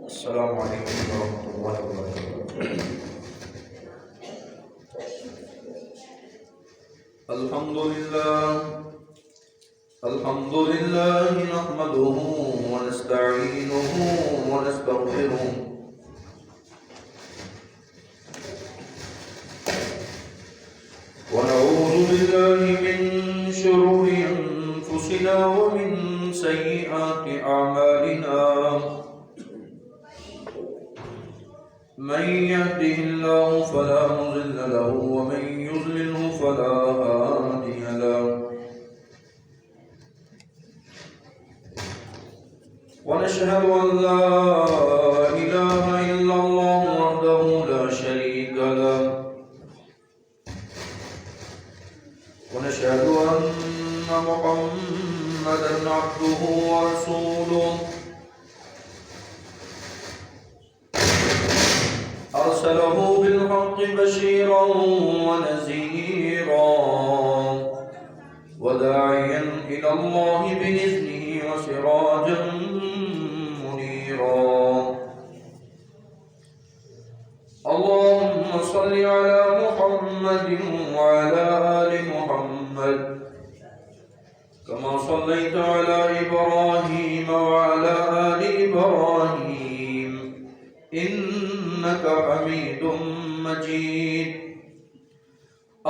السلام عليكم ورحمة الله وبركاته. الحمد لله نحمده ونستعينه ونستغفره ونعوذ بالله من شرور أنفسنا ومن سيئات أعمالنا. من يهده الله فلا مضل له ومن يضلله فلا هادي له. ونشهد أن لا إله إلا الله وحده لا شريك له. ونشهد أن محمدا عبده ورسوله أرسله بالحق بشيرا ونذيرا وداعيا إلى الله بإذنه وسراجا منيرا. اللهم صل على محمد وعلى آل محمد كما صليت على إبراهيم وعلى آل إبراهيم إنك حميد مجيد.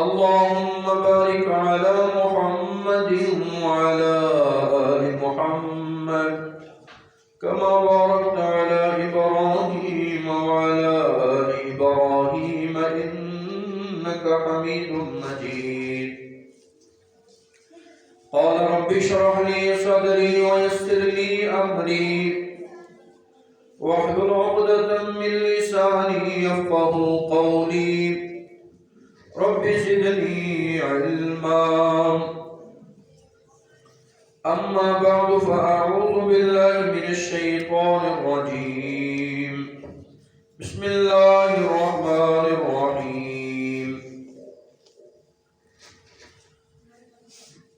اللهم بارك على محمد وعلى آل محمد كما باركت على إبراهيم وعلى آل إبراهيم إنك حميد مجيد. قال رب اشرح لي صدري ويسر لي أمري واحلل عقدة من لساني يفقه قولي. رب زدني علما. أما بعد فأعوذ بالله من الشيطان الرجيم. بسم الله الرحمن الرحيم.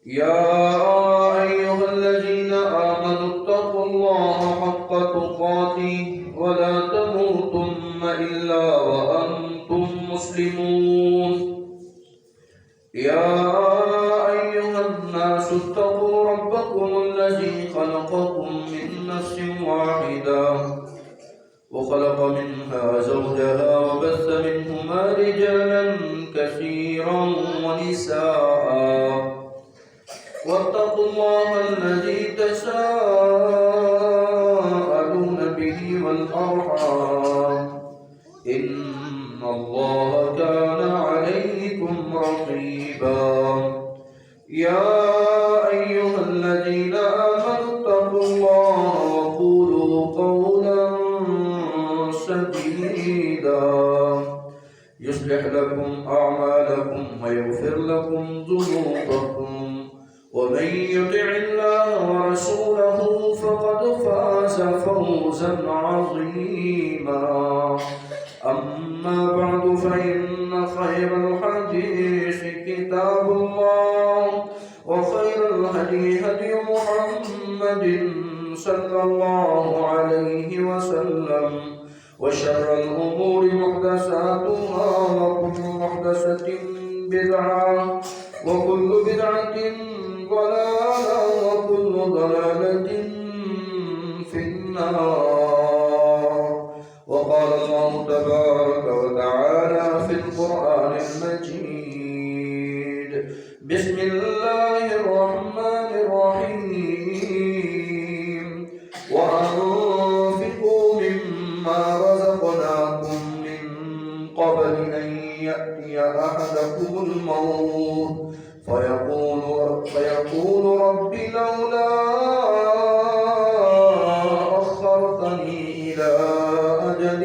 يا أيها الذين آمنوا اتقوا الله حق تقاته ولا تموتن إلا وأنتم مسلمون. يا أيها الناس اتقوا ربكم الذي خلقكم من نفس واحدة وخلق منها زوجها وبث منهما رجالا كثيرا ونساء واتقوا الله الذي تساءلون به والأرحام إن الله كان عليكم رقيبا. يا أيها الذين آمنوا اتقوا الله وقولوا قولا سديدا يصلح لكم أعمالكم ويغفر لكم ذنوبكم ومن يطع الله ورسوله فقد فاز فوزا عظيما. أما بعد فإن خير الحديث كتاب الله وخير الهدي هدي محمد صلى الله عليه وسلم وشر الأمور محدثاتها وكل محدثة بدعة وكل بدعة ضلالة وكل ضلالة في النار. وقال الله تبارك وتعالى في القرآن المجيد. بسم الله الرحمن الرحيم. وأنفقوا مما رزقناكم من قبل أن يأتي أحدكم الموت فيقول رب لولا أخرتني إلى أجل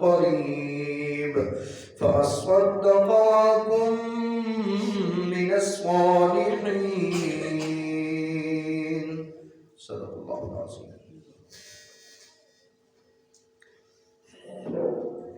قريب فأصدق وأكن من الصالحين. صدق الله العظيم.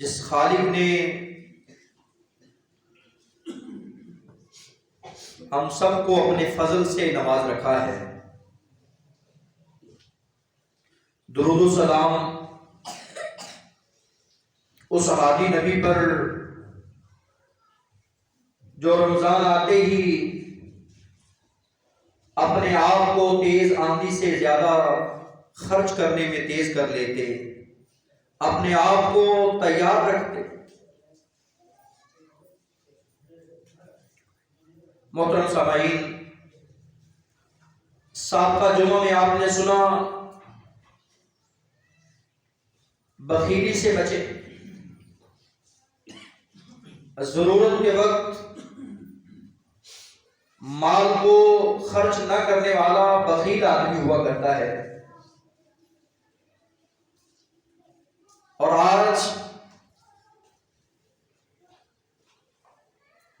جس خالق نے ہم سب کو اپنے فضل سے نواز رکھا ہے، درود و سلام اس ہادی نبی پر جو رمضان آتے ہی اپنے آپ کو تیز آندھی سے زیادہ خرچ کرنے میں تیز کر لیتے، اپنے آپ کو تیار رکھتے۔ محترم سامعین، سابقہ جمعہ میں آپ نے سنا بخیلی سے بچے، ضرورت کے وقت مال کو خرچ نہ کرنے والا بخیل آدمی ہوا کرتا ہے، اور آج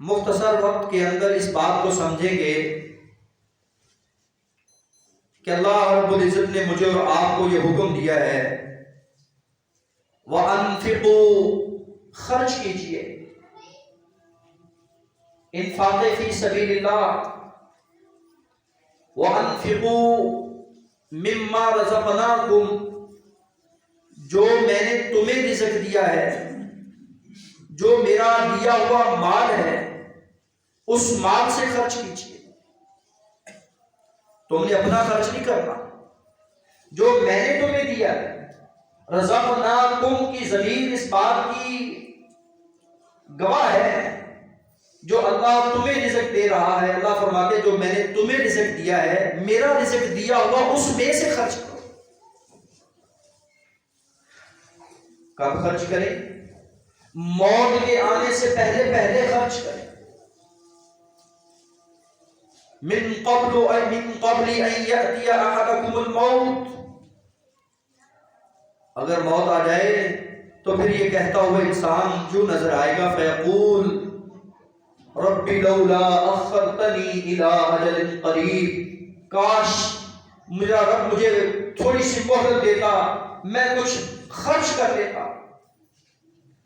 مختصر وقت کے اندر اس بات کو سمجھیں گے کہ اللہ رب العزت نے مجھے اور آپ کو یہ حکم دیا ہے وَأَنفِقُوا، خرچ کیجئے، انفاق فی سبیل اللہ، وَأَنفِقُوا مِمَّا رَزَقْنَاكُمْ، جو میں نے تمہیں رزق دیا ہے، جو میرا دیا ہوا مال ہے، اس مال سے خرچ کیجئے۔ تم نے اپنا خرچ نہیں کرنا، جو میں نے تمہیں دیا ہے۔ رزقناکم کی ضمیر اس بات کی گواہ ہے، جو اللہ تمہیں رزق دے رہا ہے۔ اللہ فرماتے جو میں نے تمہیں رزق دیا ہے، میرا رزق دیا ہوا اس میں سے خرچ کرو۔ کب خرچ کریں؟ موت کے آنے سے پہلے پہلے خرچ کریں۔ من قبل ان یأتی احدکم الموت، اگر موت آ جائے تو پھر یہ کہتا ہوا انسان جو نظر آئے گا فیقول رب لولا اخرتنی الی اجل قریب، کاش میرا رب مجھے تھوڑی سی مہلت دیتا، میں کچھ خرچ کر لیتا۔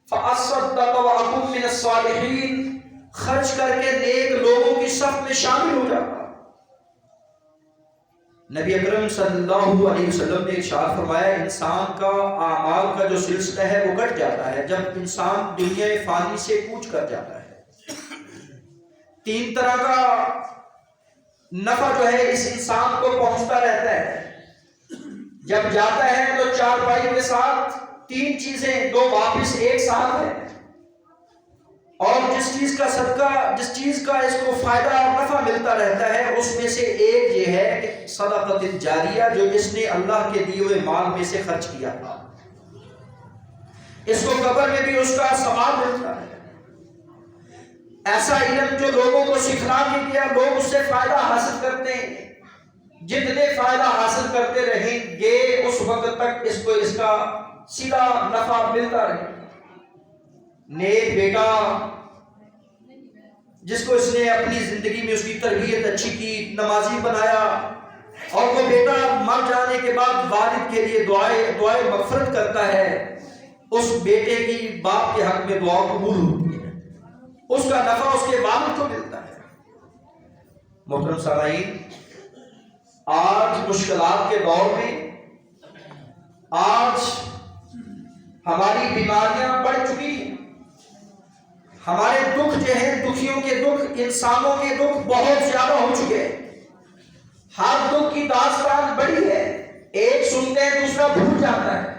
فاصدق واکن من الصالحین، خرچ کر کے نیک لوگوں کی صف میں شامل ہو جاتا۔ نبی اکرم صلی اللہ علیہ وسلم نے ارشاد فرمایا انسان کا اعمال کا جو سلسلہ ہے وہ کٹ جاتا ہے جب انسان دنیا فانی سے کوچ کر جاتا ہے۔ تین طرح کا نفع جو ہے اس انسان کو پہنچتا رہتا ہے، جب جاتا ہے تو چار پائی کے ساتھ تین چیزیں، دو واپس ایک ساتھ ہے، اور جس چیز کا صدقہ، جس چیز کا اس کو فائدہ اور نفع ملتا رہتا ہے اس میں سے ایک یہ ہے کہ صدقۃ جاریہ، جو اس نے اللہ کے دیے ہوئے مال میں سے خرچ کیا تھا، اس کو قبر میں بھی اس کا ثواب ملتا ہے۔ ایسا علم جو لوگوں کو سکھلا کے گیا، لوگ اس سے فائدہ حاصل کرتے ہیں، جتنے فائدہ حاصل کرتے رہیں گے اس وقت تک اس کو اس کا سیدھا نفع ملتا رہے۔ نیک بیٹا جس کو اس نے اپنی زندگی میں اس کی تربیت اچھی کی، نمازی بنایا، اور وہ بیٹا مر جانے کے بعد والد کے لیے دعائے مغفرت کرتا ہے، اس بیٹے کی باپ کے حق میں دعا قبول ہوتی ہے، اس کا نفع اس کے والد کو ملتا ہے۔ محترم سامعین، آج مشکلات کے دور میں آج ہماری بیماریاں بڑھ چکی ہیں، ہمارے دکھ جو ہیں، دکھیوں کے دکھ، انسانوں کے دکھ بہت زیادہ ہو چکے ہیں، ہر دکھ کی داستان بڑی ہے، ایک سنتے ہیں دوسرا بھول جاتا ہے،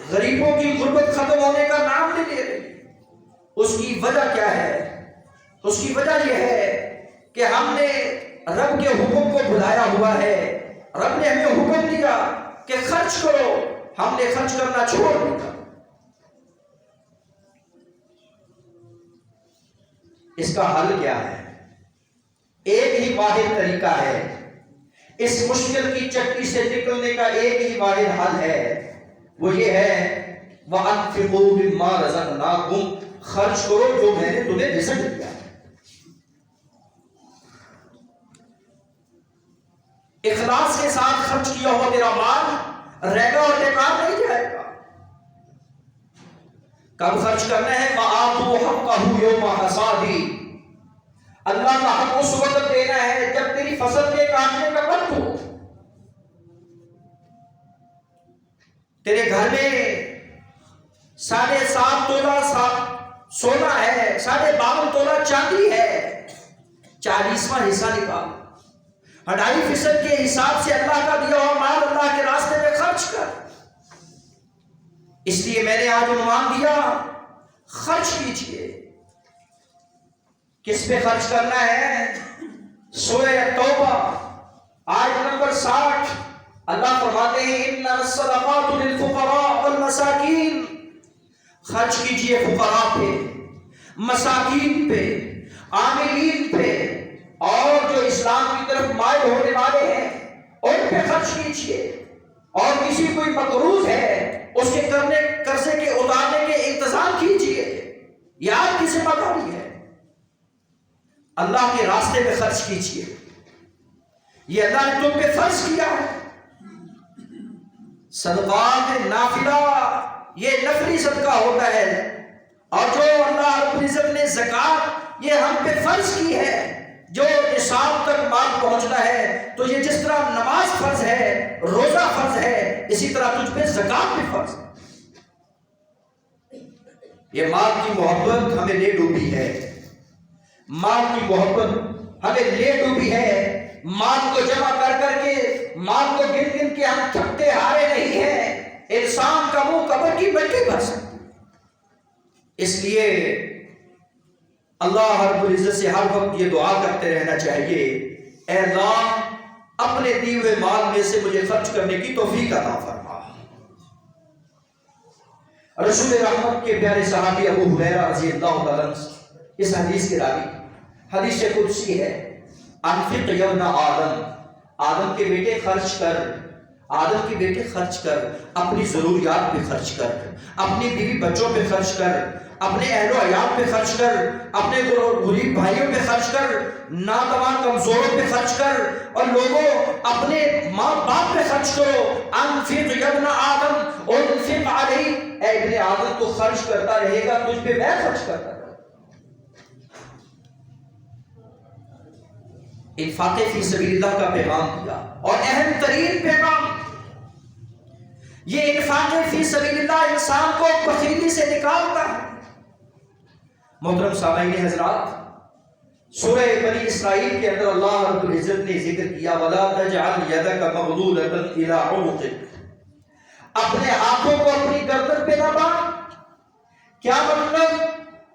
غریبوں کی غربت ختم ہونے کا نام نہیں لے رہی۔ اس کی وجہ کیا ہے؟ اس کی وجہ یہ ہے کہ ہم نے رب کے حکم کو بھلایا ہوا ہے۔ رب نے ہمیں حکم دیا کہ خرچ کرو، ہم نے خرچ کرنا چھوڑ دیا۔ اس کا حل کیا ہے؟ ایک ہی واحد طریقہ ہے، اس مشکل کی چکی سے نکلنے کا ایک ہی واحد حل ہے، وہ یہ ہے وَأَنفِقُوا مِمَّا رَزَقْنَاكُمْ، خرچ کرو جو میں نے تمہیں رزق دیا ہے۔ اخلاص کے ساتھ خرچ کیا ہوا تیرا مال رہے گا اور بیکار نہیں جائے گا۔ کب خرچ کرنا ہے؟ وَآتُوا حَقَّهُ يَوْمَ حَصَادِهِ، اللہ کا حق اس وقت دینا ہے جب تیری فصل کے کاٹنے کا وقت ہو. تیرے گھر میں 7.5 تولہ سونا ہے، 52 تولہ چاندی ہے، 40واں حصہ نکال، 2.5% کے حساب سے اللہ کا دیا ہوا مال اللہ کے راستے میں خرچ کر. اس لیے میں نے آج عنوان دیا، خرچ کیجئے. کس پہ خرچ کرنا ہے؟ سورہ توبہ آیت نمبر 60 اللہ فرماتے ہیں انما الصدقات للفقراء والمساکین. خرچ کیجئے فقراء پہ، مساکین پہ، عاملین پہ، اور جو اسلام کی طرف مائل ہونے والے ہیں ان پہ خرچ کیجئے. اور کسی کوئی مقروض ہے اس کے قرضے کے اتارنے کے انتظام کیجئے. یہ آپ کی ذمہ داری ہے. اللہ کے راستے میں خرچ کیجئے. یہ اللہ نے تم پہ فرض کیا ہے. صدقات نافلہ یہ نفلی صدقہ ہوتا ہے، اور جو اللہ رب العزت نے زکوٰۃ یہ ہم پہ فرض کی ہے، جو نصاب تک مال پہنچتا ہے، تو یہ جس طرح نماز فرض ہے، روزہ فرض ہے، اسی طرح تجھ پہ زکوٰۃ بھی فرض ہے. یہ مال کی محبت ہمیں لے ڈوبی ہے، مال کی محبت ہمیں لے ڈوبی ہے. مال کو جمع کر کر کے، مال کو گن گن کے ہم تھکتے ہارے نہیں ہیں. انسان کا منہ قبر کی بلٹی بھر سکتی. اس لیے اللہ رب العزت سے ہر وقت یہ دعا کرتے رہنا چاہیے، اے اللہ اپنے دیے ہوئے مال میں سے مجھے خرچ کرنے کی توفیق عطا فرما. رسول رحمت کے پیارے صحابی ابو ہریرہ رضی اللہ تعالیٰ عنہ اس حدیث کے راوی، حدیث قدسی ہے، انفق یا ابن آدم، آدم کے بیٹے خرچ کر، آدم کے بیٹے خرچ کر، اپنی ضروریات پہ خرچ کر، اپنی بیوی بچوں پہ خرچ کر، اپنے اہل و عیال پہ خرچ کر، اپنے غریب بھائیوں پہ خرچ کر، ناتوان کمزوروں پہ خرچ کر، اور لوگوں اپنے ماں باپ پہ خرچ کرو. انفق یا ابن آدم انفق علیہ، اے ابن آدم تو خرچ کرتا رہے گا، تجھ پہ میں خرچ کرتا رہے. انفاق فی سبیل اللہ کا پیغام دیا، اور اہم ترین پیغام یہ انفاق فی سبیل اللہ انسان کو بخیلی سے نکالتا ہے. محترم سامعین حضرات، سورہ بنی اسرائیل کے اندر اللہ رب العزت نے ذکر کیا وَلَا تَجْعَلْ يَدَكَ مَغْلُولَةً إِلَىٰ عُنُقِكَ، اپنے ہاتھوں کو اپنی گردن پہ نہ باندھ. کیا مطلب؟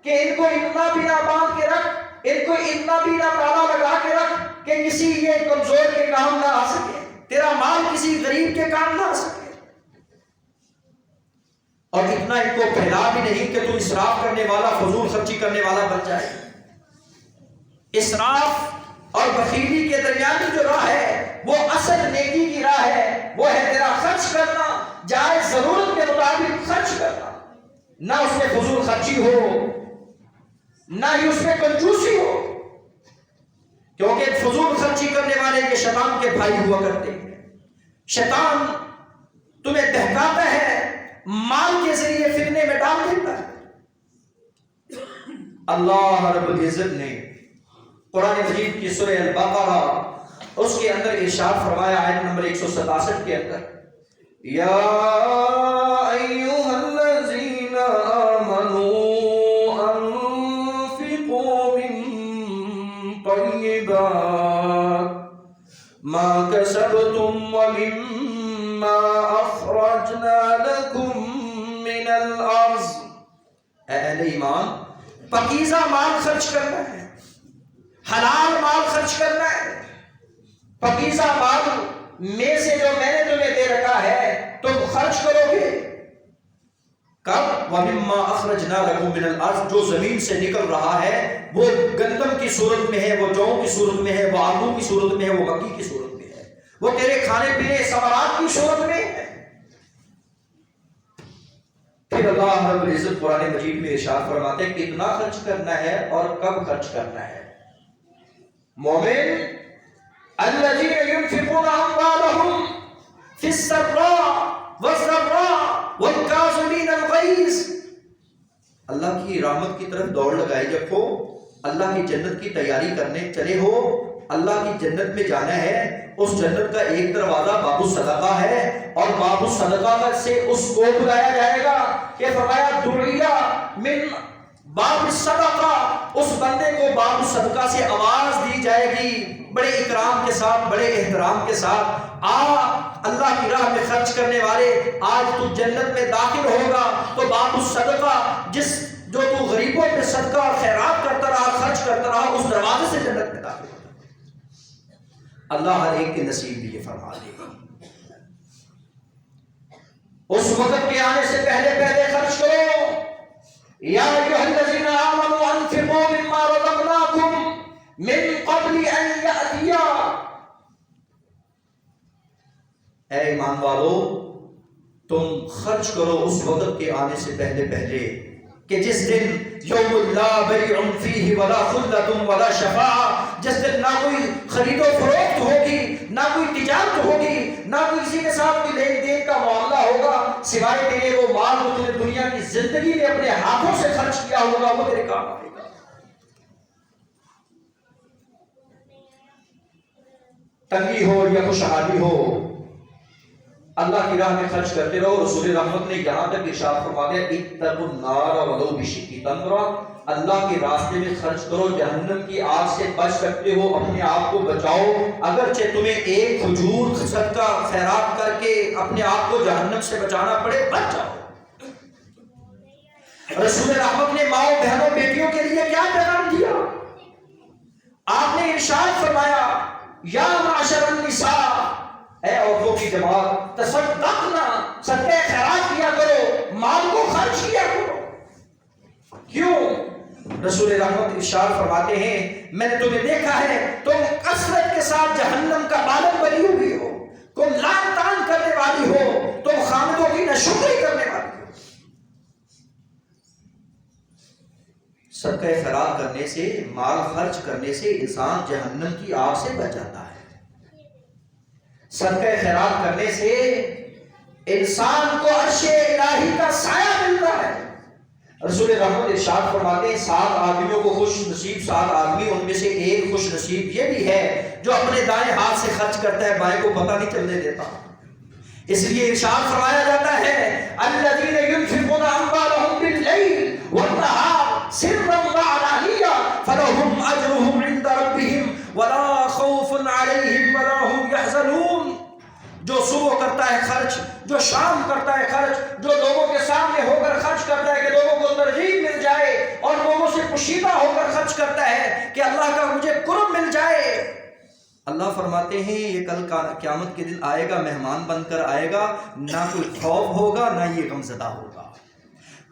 کہ ان کو اتنا بھی نہ باندھ کے رکھ، ان کو اتنا بھی نہ تالا لگا کے رکھ کہ کسی یہ کمزور کے کام نہ آ سکے، تیرا مال کسی غریب کے کام نہ آ سکے. اور اتنا ان کو پھیلا بھی نہیں کہ تو اسراف کرنے والا، فضول خرچی کرنے والا بن جائے. اسراف اور بخیلی کے درمیانی جو راہ ہے وہ اصل نیکی کی راہ ہے، وہ ہے تیرا خرچ کرنا، جائز ضرورت کے مطابق خرچ کرنا، نہ اس میں فضول خرچی ہو، نہ ہی اس میں کنجوسی ہو. کیونکہ فضول خرچی کرنے والے یہ شیطان کے بھائی ہوا کرتے ہیں. شیطان تمہیں بہکاتا ہے، مال کے ذریعے فتنے میں ڈال دیتا ہے. اللہ رب العزت نے قرآن مجید کی سورہ البقرہ اس کے اندر ارشاد فرمایا آیت نمبر 167 کے اندر، یا ایھا الذین آمنوا انفقوا من طیبات ما کسبتم ومما اخرجنا لکم من الارض. اے اہل ایمان، پاکیزہ مال خرچ کرنا ہے، حلال مال خرچ کرنا ہے. پاکیزہ مال میں سے جو میں نے تمہیں دے رکھا ہے تم خرچ کرو گے. کب؟ وَمِمَّا أَخْرَجْنَا لَكُم مِّنَ الْأَرْضِ، جو زمین سے نکل رہا ہے، وہ گندم کی صورت میں ہے، وہ جو کی صورت میں ہے، وہ آلو کی صورت میں ہے، وہ مکئی کی صورت میں ہے، وہ تیرے کھانے پینے ثمرات کی صورت میں ہے. پھر اللہ رب العزت قرآن مجید میں ارشاد فرماتے ہیں کتنا خرچ کرنا ہے اور کب خرچ کرنا ہے. مومن الذین ينفقون اموالهم في السراء والضراء والكاظمین الغیظ، کی رحمت کی طرف دوڑ لگائے رکھو، اللہ کی جنت کی تیاری کرنے چلے ہو، اللہ کی جنت میں جانا ہے۔ اس جنت کا ایک دروازہ باب الصدقہ ہے، اور باب الصدقہ سے اس کو بلایا جائے گا کہ فرمایا دعیا من باب الصدقہ، اس بندے کو باب الصدقہ سے آواز دی جائے گی بڑے اکرام کے ساتھ، بڑے احترام کے ساتھ، آ اللہ کی راہ میں خرچ کرنے والے، آج تو جنت میں داخل ہوگا۔ تو باب الصدقہ جو تو غریبوں پہ صدقہ اور خیرات کرتا رہا، خرچ کرتا رہا، اس دروازے سے جنت میں داخل ہوگا۔ اللہ ہر ایک کے نصیب بھی یہ فرما دے گا۔ اس وقت کے آنے سے پہلے پہلے خرچ کرو۔ یا ایھا الذین آمنوا انفقوا مما رزقناکم من قبل ان یأتی، اے ایمان والو تم خرچ کرو اس وقت کے آنے سے پہلے پہلے کہ جس دن یوم لا بیع فیہ ولا خلۃ ولا شفاعہ، جس دن نہ کوئی خرید و فروخت ہوگی، نہ کوئی تجارت ہوگی، نہ کوئی کسی کے ساتھ کوئی لین دین کا معاملہ ہوگا، سوائے تیرے وہ مال جو تم نے دنیا کی زندگی میں اپنے ہاتھوں سے خرچ کیا ہوگا وہ تیرے کام آئے گا۔ تنگی ہو یا خوشحالی ہو، اللہ کی راہ میں خرچ کرتے رہو۔ رسول رحمت نے یہاں تک ارشاد فرما دیا اتقوا النار ولو بشق تمرہ، اللہ کے راستے میں خرچ کرو، جہنم کی آگ سے بچ سکتے ہو، اپنے آپ کو بچاؤ، اگرچہ تمہیں ایک کھجور صدقہ خیرات کر کے اپنے آپ کو جہنم سے بچانا پڑے، بچ جاؤ۔ رسول رحمت نے ماؤں بہنوں بیٹیوں کے لیے کیا پیغام دیا؟ آپ نے ارشاد فرمایا یا معشر النساء، اے عورتوں کی جماعت، تصدقنا، صدقہ خیرات کیا کرو، مال کو خرچ کیا کرو۔ کیوں؟ رسول رحمت ارشاد فرماتے ہیں میں نے تمہیں دیکھا ہے تم کثرت کے ساتھ جہنم کا بالغ بنی ہوئی ہو، تم لان تان کرنے والی ہو، تم خامدوں کی ناشکری کرنے والی ہو۔ صدقہ خیرات کرنے سے، مال خرچ کرنے سے انسان جہنم کی آگ سے بچ جاتا ہے۔ صدقہ خیرات کرنے سے انسان کو عرش الہی کا سایہ ملتا ہے۔ رسول رحمت ارشاد فرماتے ہیں 7 آدمیوں کو خوش نصیب 7 آدمی، ان میں سے ایک خوش نصیب یہ بھی ہے جو اپنے دائیں ہاتھ سے خرچ کرتا ہے، بائیں کو پتہ نہیں چلنے دیتا۔ اس لیے ارشاد فرمایا جاتا ہے الذین ينفقون اموالهم باللیل والنہار سرا وعلانیہ فلهم اجرهم عند ربهم ولا خوف علیہم ولا هم يحزنون، جو صبح کرتا ہے خرچ، جو شام کرتا ہے خرچ، جو لوگوں کے سامنے ہو کر خرچ کرتا ہے کہ لوگوں کو ترغیب مل جائے، اور لوگوں سے پوشیدہ ہو کر خرچ کرتا ہے کہ اللہ کا مجھے قرب مل جائے، اللہ فرماتے ہیں یہ کل قیامت کے دن آئے گا، مہمان بن کر آئے گا، نہ کوئی خوف ہوگا نہ یہ غمزدہ ہوگا۔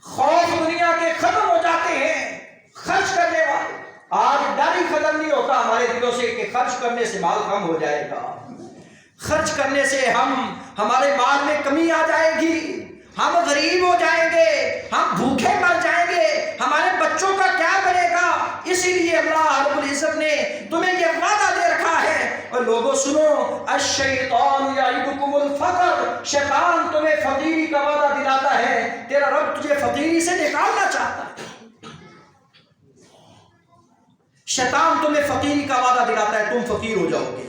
خوف دنیا کے ختم ہو جاتے ہیں خرچ کرنے والے، آج ڈر ہی ختم نہیں ہوتا ہمارے دلوں سے کہ خرچ کرنے سے مال کم ہو جائے گا، خرچ کرنے سے ہمارے مال میں کمی آ جائے گی، ہم غریب ہو جائیں گے، ہم بھوکے مر جائیں گے، ہمارے بچوں کا کیا بنے گا۔ اسی لیے اللہ رب العزت نے تمہیں یہ وعدہ دے رکھا ہے، اور لوگوں سنو الشیطان یعدکم الفقر، شیطان تمہیں فقیری کا وعدہ دلاتا ہے، تیرا رب تجھے فقیری سے نکالنا چاہتا ہے، شیطان تمہیں فقیری کا وعدہ دلاتا ہے، تم فقیر ہو جاؤ گے،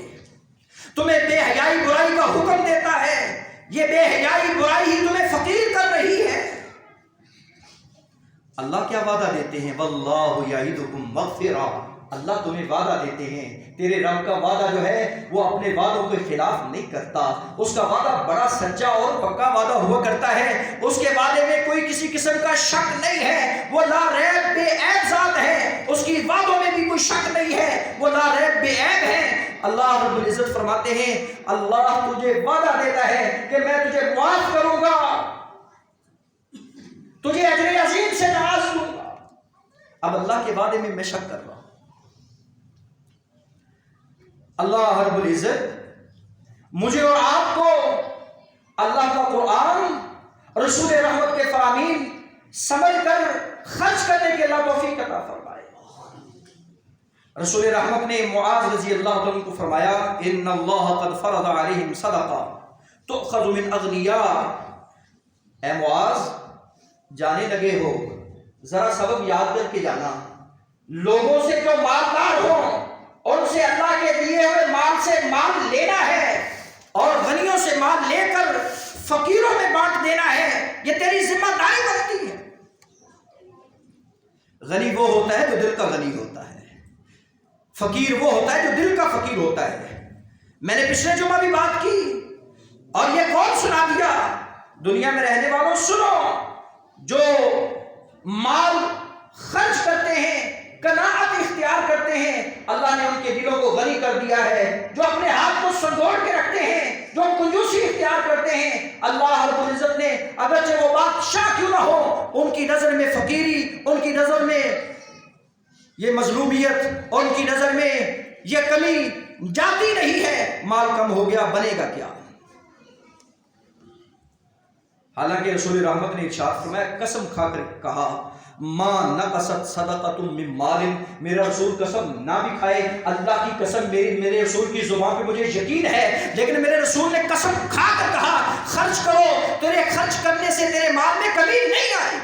تمہیں بے حیائی برائی کا حکم دیتا ہے، یہ بے حیائی برائی ہی تمہیں فقیر کر رہی ہے۔ اللہ کیا وعدہ دیتے ہیں واللہ یعدکم مغفرہ، اللہ تمہیں وعدہ دیتے ہیں، تیرے رب کا وعدہ جو ہے وہ اپنے وعدوں کے خلاف نہیں کرتا، اس کا وعدہ بڑا سچا اور پکا وعدہ ہوا کرتا ہے، اس کے وعدے میں کوئی کسی قسم کا شک نہیں ہے، وہ لا ریب بے عیب ذات ہے، اس کی وعدوں میں بھی کوئی شک نہیں ہے، وہ لا ریب بے عیب ہے۔ اللہ رب العزت فرماتے ہیں اللہ تجھے وعدہ دیتا ہے کہ میں تجھے معاف کروں گا، تجھے اجر عظیم سے نواز دوں گا۔ اب اللہ کے وعدے میں شک کر رہا ہوں۔ اللہ رب العزت مجھے اور آپ کو اللہ کا قرآن، رسول رحمت کے فرامین سمجھ کر خرچ کرنے کے اللہ توفیق عطا فرمائے۔ رسول رحمت نے معاذ رضی اللہ عنہ کو فرمایا ان اللہ قد فرض علیہم صدقہ تؤخذ من اغنیاء، اے معاذ جانے لگے ہو ذرا سبب یاد کر کے جانا، لوگوں سے جو مالدار ہوں ان سے اللہ کے دیے ہوئے مال سے مال لینا ہے اور غنیوں سے مال لے کر فقیروں میں بانٹ دینا ہے، یہ تیری ذمہ داری بنتی ہے۔ غنی وہ ہوتا ہے جو دل کا غنی ہوتا ہے، فقیر وہ ہوتا ہے جو دل کا فقیر ہوتا ہے۔ میں نے پچھلے جمعہ بھی بات کی اور یہ کون سنا دیا؟ دنیا میں رہنے والوں سنو، جو مال خرچ کرتے ہیں، قناعت اختیار کرتے ہیں، اللہ نے ان کے دلوں کو غنی کر دیا ہے۔ جو اپنے ہاتھ کو سنجوڑ کے رکھتے ہیں، جو کنجوسی اختیار کرتے ہیں، اللہ رب العزت نے اگرچہ وہ بادشاہ کیوں نہ ہو، ان کی نظر میں فقیری، ان کی نظر میں یہ مظلومیت، ان کی نظر میں یہ کمی جاتی نہیں ہے۔ مال کم ہو گیا بنے گا کیا؟ حالانکہ رسول رحمت نے ارشاد فرمایا، قسم کھا کر کہا، ما نقصت صدقۃ من مال، میرا رسول قسم نہ بھی کھائے، اللہ کی قسم میرے رسول کی زبان پہ مجھے یقین ہے، لیکن میرے رسول نے قسم کھا کر کہا، خرچ کرو، تیرے خرچ کرنے سے تیرے مال میں کمی نہیں آئے۔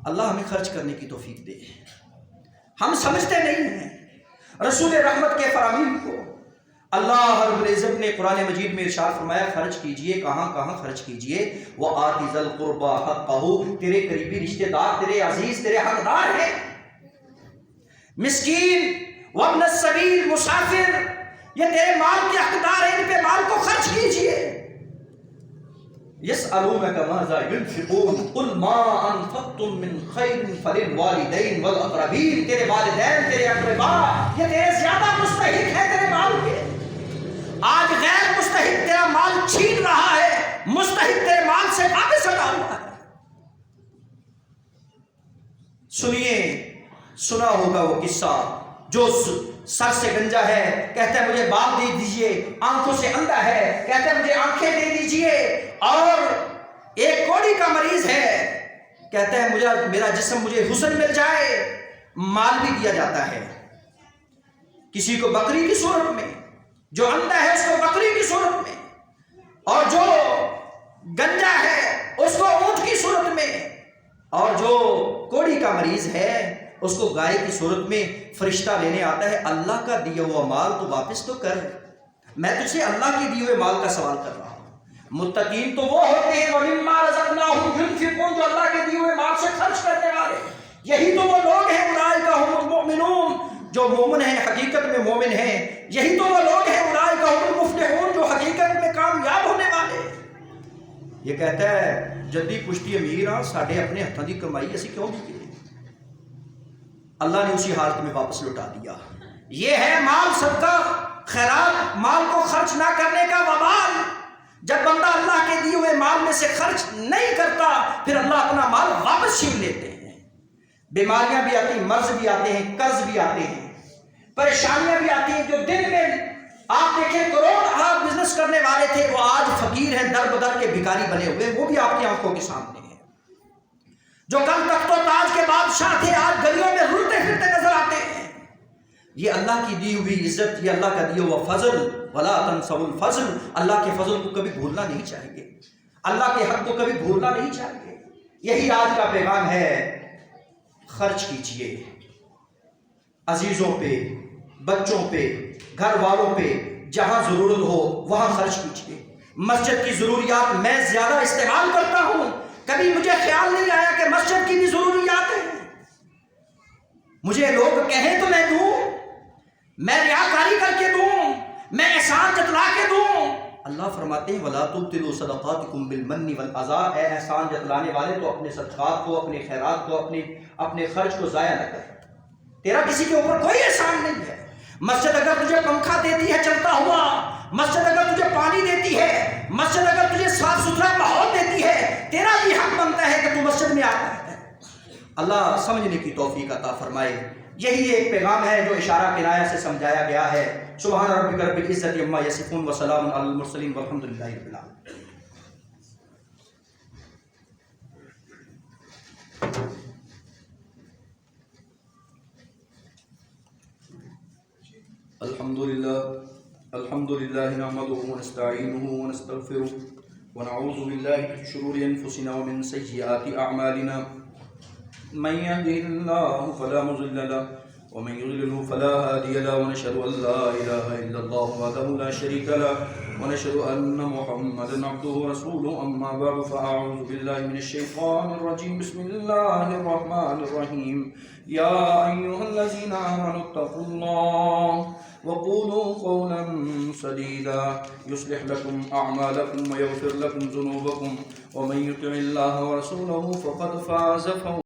اللہ ہمیں خرچ کرنے کی توفیق دے، ہم سمجھتے نہیں ہیں رسول رحمت کے فرامین کو۔ اللہ رب العزت نے قرآن مجید میں ارشاد فرمایا، خرچ کیجئے، کہاں کہاں خرچ کیجئے، وَآتِ ذَا الْقُرْبَى حَقَّهُ، تیرے قریبی رشتہ دار، تیرے عزیز، تیرے حقدار ہیں، مسکین وابن السبیل، مسافر، یہ تیرے مال کے حقدار ہیں، ان پہ مال کو خرچ کیجئے۔ يَسْأَلُونَكَ مَاذَا يُنْفِقُونَ قُلْ مَا أَنفَقْتُم مِّن خَيْرٍ فَلِلْوَالِدَيْنِ وَالْأَقْرَبِينَ، تیرے والدین، تیرے اقربا، یہ تیرے زیادہ مستحق ہیں تیرے مال کے۔ آج غیر مستحق تیرا مال چھین رہا ہے، مستحق تیرے مال سے واپس ہٹا رہا ہے۔ سنیے، سنا ہوگا وہ قصہ، جو سر سے گنجا ہے کہتا ہے مجھے بال دے دیجئے، آنکھوں سے اندھا ہے کہتا ہے مجھے آنکھیں دے دیجئے، اور ایک کوڑی کا مریض ہے کہتا ہے میرا جسم مجھے حسن مل جائے، مال بھی دیا جاتا ہے، کسی کو بکری کی صورت میں، جو اندھا ہے اس کو بکری کی صورت میں، اور جو گنجا ہے اس کو اونٹ کی صورت میں، اور جو کوڑی کا مریض ہے اس کو گائے کی صورت میں فرشتہ لینے آتا ہے۔ اللہ کا دیا ہوا مال تو واپس تو کر، میں تجھ سے اللہ کے دیے ہوئے مال کا سوال کر رہا ہوں۔ متقین تو وہ ہوتے ہیں وَمِمَّا رَزَقْنَاهُمْ يُنْفِقُونَ، جو اللہ کے دیے ہوئے مال سے خرچ کرنے والے، یہی تو وہ لوگ ہیں، اولئک هم المؤمنون، جو مومن ہیں، حقیقت میں مومن ہیں، یہی تو وہ لوگ ہیں، اولئک هم المفلحون، جو حقیقت میں کامیاب ہونے والے۔ یہ کہتا ہے جدی پشتی امیر ہاں، ساڈے اپنے ہاتھوں کی کمائی اسی کیوں نہیں کی؟ اللہ نے اسی حالت میں واپس لوٹا دیا۔ یہ ہے مال صدقہ خیرات، مال کو خرچ نہ کرنے کا وبال۔ جب بندہ اللہ کے دیے ہوئے مال میں سے خرچ نہیں کرتا، پھر اللہ اپنا مال واپس چھین لیتے ہیں۔ بیماریاں بھی آتی ہیں، مرض بھی آتے ہیں، قرض بھی آتے ہیں، پریشانیاں بھی آتی ہیں۔ جو دن میں آپ دیکھیں کروڑ آپ بزنس کرنے والے تھے، وہ آج فقیر ہیں، در بدر کے بھکاری بنے ہوئے، وہ بھی آپ کی آنکھوں کے سامنے ہیں۔ جو کل تخت و تاج کے بادشاہ تھے، آج گلیوں میں رلتے پھرتے نظر آتے ہیں۔ یہ اللہ کی دی ہوئی عزت، یہ اللہ کا دیا ہوا فضل، وَلَا تَنْسَوُا الْفَضْلَ، اللہ کے فضل کو کبھی بھولنا نہیں چاہیے، اللہ کے حق کو کبھی بھولنا نہیں چاہیے۔ یہی آج کا پیغام ہے، خرچ کیجئے، عزیزوں پہ، بچوں پہ، گھر والوں پہ، جہاں ضرورت ہو وہاں خرچ کیجئے۔ مسجد کی ضروریات میں زیادہ استعمال کرتا ہوں، کبھی مجھے خیال نہیں آیا کہ مسجد کی بھی ضروریات ہیں، مجھے لوگ کہیں تو میں دوں، میں ریاکاری کر کے دوں، میں احسان جتلا کے دوں۔ اللہ فرماتے ہیں وَلَا تُبْطِلُوا صَدَقَاتِكُمْ بِالْمَنِّ وَالْأَذَىٰ، اے احسان جتلانے والے تو اپنے صدقات کو، اپنے خیرات کو، اپنے خرچ کو ضائع نہ کر۔ تیرا کسی کے اوپر کوئی احسان نہیں ہے۔ مسجد اگر تجھے پنکھا دیتی ہے چلتا ہوا، مسجد اگر تجھے پانی دیتی ہے، مسجد اگر تجھے صاف ستھرا ماحول دیتی ہے، تیرا بھی حق بنتا ہے کہ تو مسجد میں آتا ہے۔ اللہ سمجھنے کی توفیق عطا فرمائے۔ یہی ایک پیغام ہے جو اشارہ کنایہ سے سمجھایا گیا ہے۔ سبحان ربک رب العزت عما یصفون وسلام علی المرسلین والحمد للہ رب العالمین۔ الحمد للہ نحمده ونستعینه ونستغفره ونعوذ بالله من شرور أنفسنا ومن سيئات أعمالنا من يهده الله فلا مضل له ومن يضلل فلا هادي له ونشهد أن لا إله إلا الله وحده لا شريك له ونشهد أن محمدا عبده ورسوله أما بعد فأعوذ بالله من الشيطان الرجيم بسم الله الرحمن الرحيم يا أيها الذين آمنوا اتقوا الله وقولوا قولا سديدا يصلح لكم أعمالكم ويغفر لكم ذنوبكم ومن يطع الله ورسوله فقد فاز فوزا